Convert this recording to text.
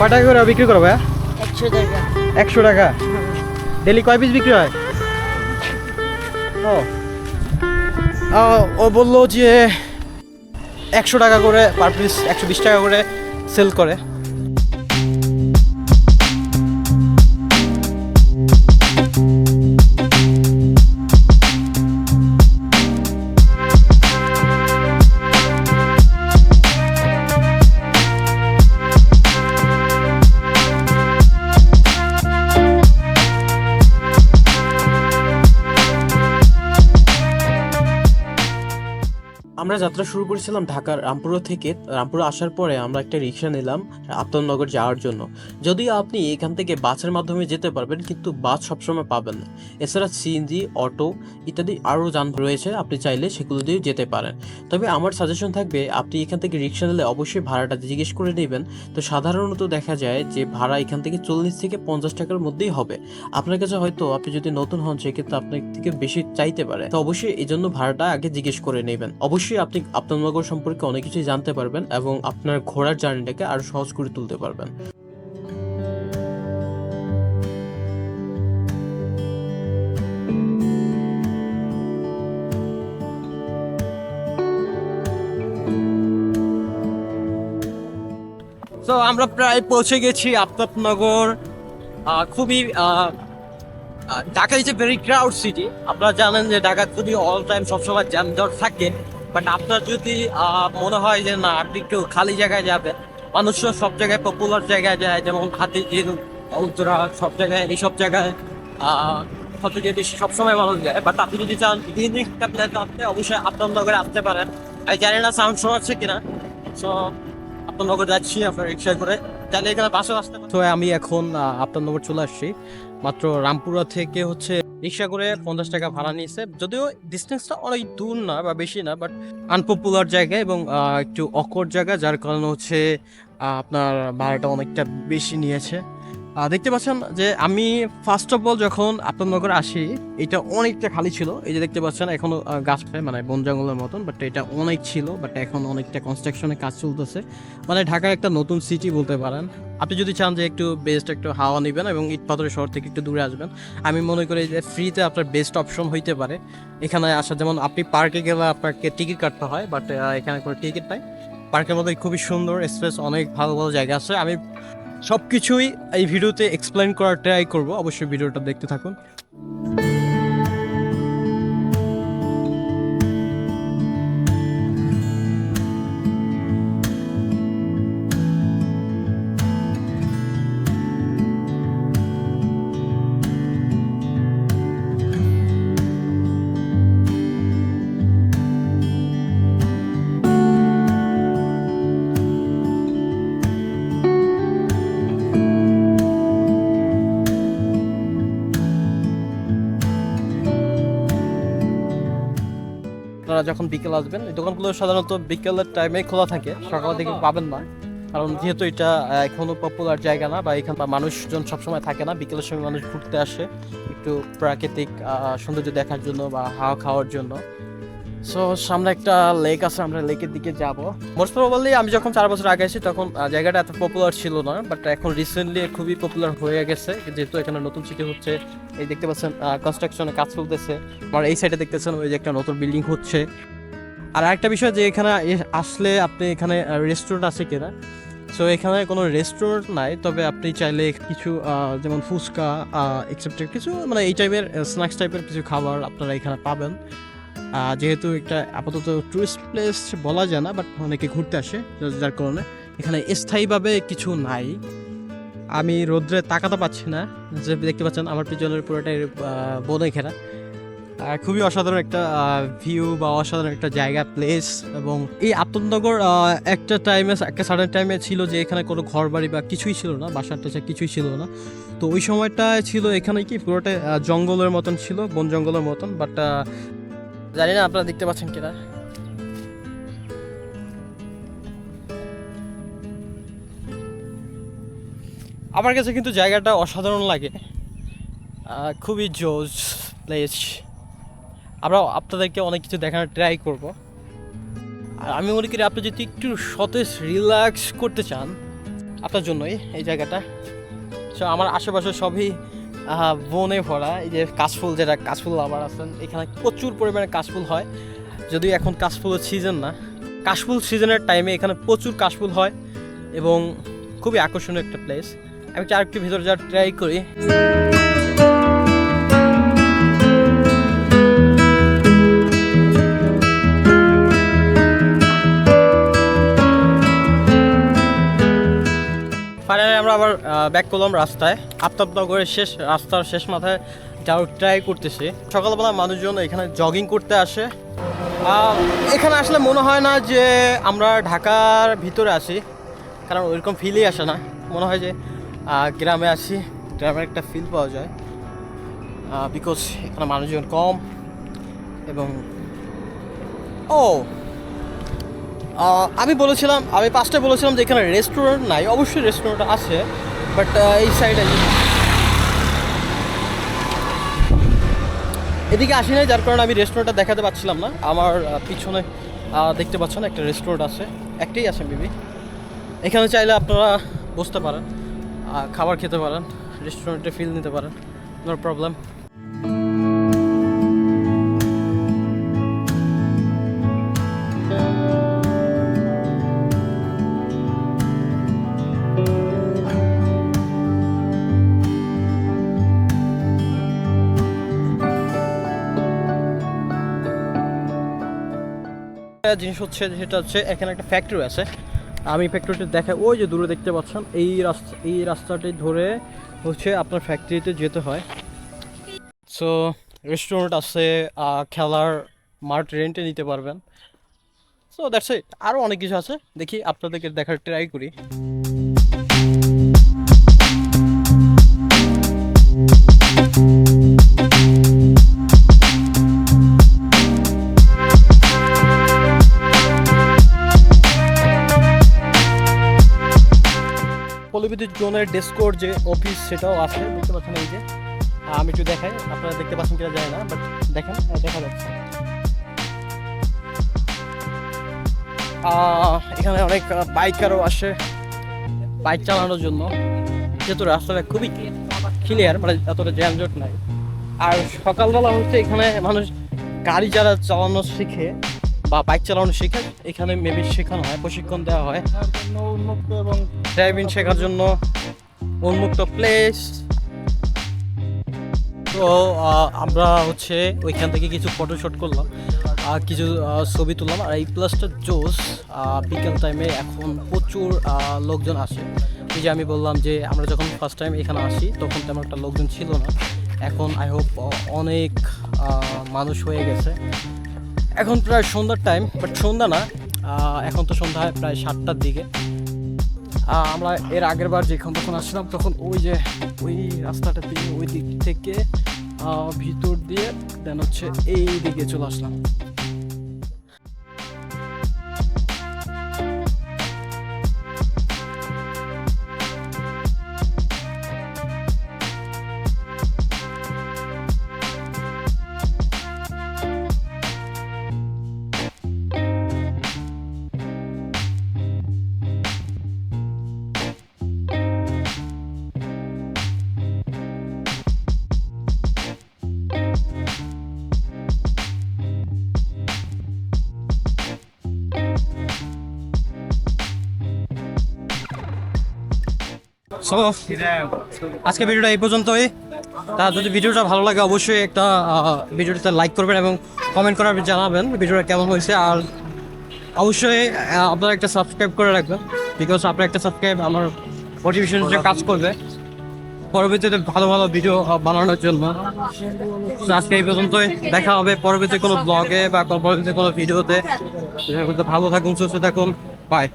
কয় টাকা করে বিক্রি করো ভাইয়া? 100 টাকা। 100 টাকা। ডেলি কয় পিস বিক্রি হয়? ও বললো যে 100 টাকা করে পার পিস, 120 টাকা করে সেল করে। আমরা যাত্রা শুরু করেছিলাম ঢাকার রামপুরা থেকে। রামপুরা আসার পরে আমরা একটা রিক্সা নিলাম আফতাবনগর যাওয়ার জন্য। যদিও আপনি এখান থেকে বাসের মাধ্যমে যেতে পারবেন, কিন্তু বাস সবসময় পাবেন না। এছাড়া সিএনজি, অটো ইত্যাদি আরও যানবাহন রয়েছে, আপনি চাইলে সেগুলো দিয়ে যেতে পারেন। তবে আমার সাজেশন থাকবে আপনি এখান থেকে রিক্সা নিলে অবশ্যই ভাড়াটা জিজ্ঞেস করে নেবেন। তো সাধারণত দেখা যায় যে ভাড়া এখান থেকে 40 থেকে 50 টাকার মধ্যেই হবে। আপনার কাছে হয়তো আপনি যদি নতুন হন সেক্ষেত্রে আপনার থেকে বেশি চাইতে পারে, তো অবশ্যই এই জন্য ভাড়াটা আগে জিজ্ঞেস করে নেবেন। অবশ্যই আপনি আফতাবনগর সম্পর্কে অনেক কিছু জানতে পারবেন এবং আপনার ঘোরার জার্নিটাকে আরো সহজ করে তুলতে পারবেন। তো আমরা প্রায় পৌঁছে গেছি আফতাবনগর। খুবই Dhaka is a very crowd city. আপনারা জানেন যে ঢাকা যদি অল টাইম সবসময় জ্যামজট থাকে, বাট আপনার যদি মনে হয় যে না আপনি একটু খালি জায়গায় যাবেন, মানুষরা সব জায়গায় পপুলার জায়গায় যায়, যেমন হাতিঝিল, উত্তরা, সব জায়গায় এইসব জায়গায় হয়তো সবসময় মানুষ যায়। বাট আপনি যদি চান দিন একটা প্ল্যান করতে, অবশ্যই আফতাবনগরে আসতে পারেন। আমি জানি না সাউন্ড শো আছে কিনা। সো আফতাবনগর যাচ্ছি আপনার রিক্সায় করে, তাহলে এখানে বাসও আসতে পারেন। তো আমি এখন আফতাবনগর চলে আসছি। মাত্র রামপুরা থেকে হচ্ছে রিক্সা করে 50 টাকা ভাড়া নিয়েছে। যদিও ডিস্টেন্সটা অনেক দূর না বা বেশি না, বাট আনপপুলার জায়গা এবং একটু অকওয়ার্ড জায়গা, যার কারণে হচ্ছে আপনার ভাড়াটা অনেকটা বেশি নিয়েছে। দেখতে পাচ্ছেন যে আমি ফার্স্ট অফ অল যখন আফতাবনগর আসি, এটা অনেকটা খালি ছিল। এই যে দেখতে পাচ্ছেন এখনো গাছ মানে বন জঙ্গলের মতন, বাট এটা অনেক ছিল, বাট এখন অনেকটা কনস্ট্রাকশনের কাজ চলতেছে। মানে ঢাকা একটা নতুন সিটি বলতে পারেন। আপনি যদি চান যে একটু বেস্ট একটু হাওয়া নেবেন এবং ইট পাথরের শহর থেকে একটু দূরে আসবেন, আমি মনে করি যে ফ্রিতে আপনার বেস্ট অপশন হইতে পারে এখানে আসা। যেমন আপনি পার্কে গেলে আপনাকে টিকিট কাটতে হয়, বাট এখানে কোনো টিকিট নাই। পার্কের মধ্যে খুবই সুন্দর স্পেস, অনেক ভালো ভালো জায়গা আছে। আমি সব কিছুই এই ভিডিওতে এক্সপ্লেন করার ট্রাই করব, অবশ্যই ভিডিওটা দেখতে থাকুন। আপনারা যখন বিকেল আসবেন, এই দোকানগুলো সাধারণত বিকেলের টাইমে খোলা থাকে, সকালের দিকে পাবেন না। কারণ যেহেতু এটা এখনো পপুলার জায়গা না, বা এখানে মানুষজন সবসময় থাকে না, বিকেলের সময় মানুষ ঘুরতে আসে একটু প্রাকৃতিক সৌন্দর্য দেখার জন্য বা হাওয়া খাওয়ার জন্য। সো সামনে একটা লেক আছে, আমরা লেকের দিকে যাব। মোস্ট প্রবাবলি আমি যখন 4 বছর আগে এসেছি তখন জায়গাটা এত পপুলার ছিল না, বাট এখন রিসেন্টলি খুবই পপুলার হয়ে গেছে, যেহেতু এখানে নতুন সিটি হচ্ছে। এই দেখতে পাচ্ছেন কনস্ট্রাকশনের কাজ চলতেছে। আমার এই সাইডে দেখতেছেন ওই যে একটা নতুন বিল্ডিং হচ্ছে। আর একটা বিষয় যে এখানে আসলে আপনি এখানে রেস্টুরেন্ট আছে কিনা, সো এখানে কোনো রেস্টুরেন্ট নাই, তবে আপনি চাইলে কিছু যেমন ফুচকা এক্সেপ্টেড কিছু মানে এই টাইপের স্ন্যাক্স টাইপের কিছু খাবার আপনারা এখানে পাবেন। যেহেতু একটা আপাতত টুরিস্ট প্লেস বলা যায় না, বাট অনেকে ঘুরতে আসে, যার কারণে এখানে স্থায়ীভাবে কিছু নাই। আমি রোদ্রে তাকাতে পাচ্ছি না, যে দেখতে পাচ্ছেন আমার পিছনের পুরোটাই বনে ঘেরা। খুবই অসাধারণ একটা ভিউ বা অসাধারণ একটা জায়গা, প্লেস। এবং এই আফতাবনগর একটা সার্টেন টাইমে ছিল যে এখানে কোনো ঘর বাড়ি বা কিছুই ছিল না, বাসার টাসা কিছুই ছিল না। তো ওই সময়টা ছিল এখানে কি পুরোটা জঙ্গলের মতন ছিল, বন জঙ্গলের মতন। বাট জানি না আপনারা দেখতে পাচ্ছেন কিনা। আমার কাছে কিন্তু জায়গাটা অসাধারণ লাগে, খুবই জোস প্লেস। আমরা আপনাদেরকে অনেক কিছু দেখানোর ট্রাই করব। আর আমি মনে করি আপনি যদি একটু সতেজ রিল্যাক্স করতে চান, আপনার জন্যই এই জায়গাটা। সো আমার আশেপাশে সবই বনে ভরা। এই যে কাশফুল, যেটা কাশফুল আবার আছেন, এখানে প্রচুর পরিমাণে কাশফুল হয়, যদিও এখন কাশফুলের সিজন না। কাশফুল সিজনের টাইমে এখানে প্রচুর কাশফুল হয় এবং খুবই আকর্ষণীয় একটা প্লেস। আমি আরেকটু ভিতরে যাওয়ার ট্রাই করি। ফাইনালি আমরা আবার ব্যাক করলাম রাস্তায়। আফতাবনগরের রাস্তার শেষ মাথায় যাওয়ার ট্রাই করতেছি। সকালবেলা মানুষজন এখানে জগিং করতে আসে। এখানে আসলে মনে হয় না যে আমরা ঢাকার ভিতরে আছি, কারণ ওইরকম ফিলই আসে না। মনে হয় যে গ্রামে আসি, গ্রামের একটা ফিল পাওয়া যায়, বিকজ এখানে মানুষজন কম। এবং আমি ফার্স্টে বলেছিলাম যে এখানে রেস্টুরেন্ট নাই। অবশ্যই রেস্টুরেন্ট আছে, বাট এই সাইডে এদিকে আসি নাই, যার কারণে আমি রেস্টুরেন্টটা দেখাতে পাচ্ছিলাম না। আমার পিছনে দেখতে পাচ্ছেন একটা রেস্টুরেন্ট আছে, একটাই আছে মেবি। এখানে চাইলে আপনারা বসতে পারেন, খাবার খেতে পারেন, রেস্টুরেন্টে ফিল নিতে পারেন, নো প্রবলেম। জিনিস হচ্ছে যেটা হচ্ছে এখানে একটা ফ্যাক্টরি আছে। আমি ফ্যাক্টরিটা দেখাই, ওই যে দূরে দেখতে পাচ্ছেন, এই রাস্তাটি ধরে হচ্ছে আপনার ফ্যাক্টরিতে যেতে হয়। সো রেস্টুরেন্ট আছে, খেলার মাঠ রেন্টে নিতে পারবেন। So that's it. আরও অনেক কিছু আছে, দেখি আপনাদেরকে দেখার ট্রাই করি। পল্লীবিদ্যুৎ জোনের ডেস্কোর যে অফিস, সেটাও আছে, দেখতে পাচ্ছেন। এই যে আমি একটু দেখাই, আপনারা দেখতে পাচ্ছেন কিনা যায় না, বাট দেখেন, দেখা যাচ্ছে। এখানে অনেক বাইকারও আসে বাইক চালানোর জন্য, যেহেতু রাস্তাটা খুবই ক্লিয়ার, মানে এতটা জ্যামজট নাই। আর সকালবেলা হচ্ছে এখানে মানুষ গাড়ি যারা চালানো শিখে বা বাইক চালানো শিখে, এখানে মেবি শেখানো হয়, প্রশিক্ষণ দেওয়া হয় উন্মুক্ত, এবং ড্রাইভিং শেখার জন্য উন্মুক্ত প্লেস। তো আমরা হচ্ছে ওইখান থেকে কিছু ফটোশ্যুট করলাম, কিছু ছবি তুললাম। আর এই প্লেসটা জোস। বিকেল টাইমে এখন প্রচুর লোকজন আসে। এই যে আমি বললাম যে আমরা যখন ফার্স্ট টাইম এখানে আসি তখন তেমন একটা লোকজন ছিল না, এখন আই হোপ অনেক মানুষ হয়ে গেছে। এখন প্রায় সন্ধ্যার টাইম, বাট সন্ধ্যা না, এখন তো সন্ধ্যা হয় প্রায় 7টার দিকে। আমরা এর আগের বার যখন আসছিলাম তখন ওই রাস্তাটা দিয়ে ওই দিক থেকে ভিতর দিয়ে দেন হচ্ছে এই দিকে চলে আসলাম। সো আজকে ভিডিওটা এই পর্যন্তই। তা যদি ভিডিওটা ভালো লাগে অবশ্যই একটা ভিডিওটাতে লাইক করবেন এবং কমেন্ট করে জানাবেন ভিডিওটা কেমন হয়েছে। আর অবশ্যই আপনারা একটা সাবস্ক্রাইব করে রাখবেন, বিকজ আপনার একটা সাবস্ক্রাইব আমার মোটিভেশন হিসেবে কাজ করবে পরবর্তীতে ভালো ভালো ভিডিও বানানোর জন্য। আজকে এই পর্যন্তই, দেখা হবে পরবর্তী কোনো ব্লগে বা পরবর্তী কোনো ভিডিওতে। ভালো থাকুন, সুস্থ থাকুন, বাই।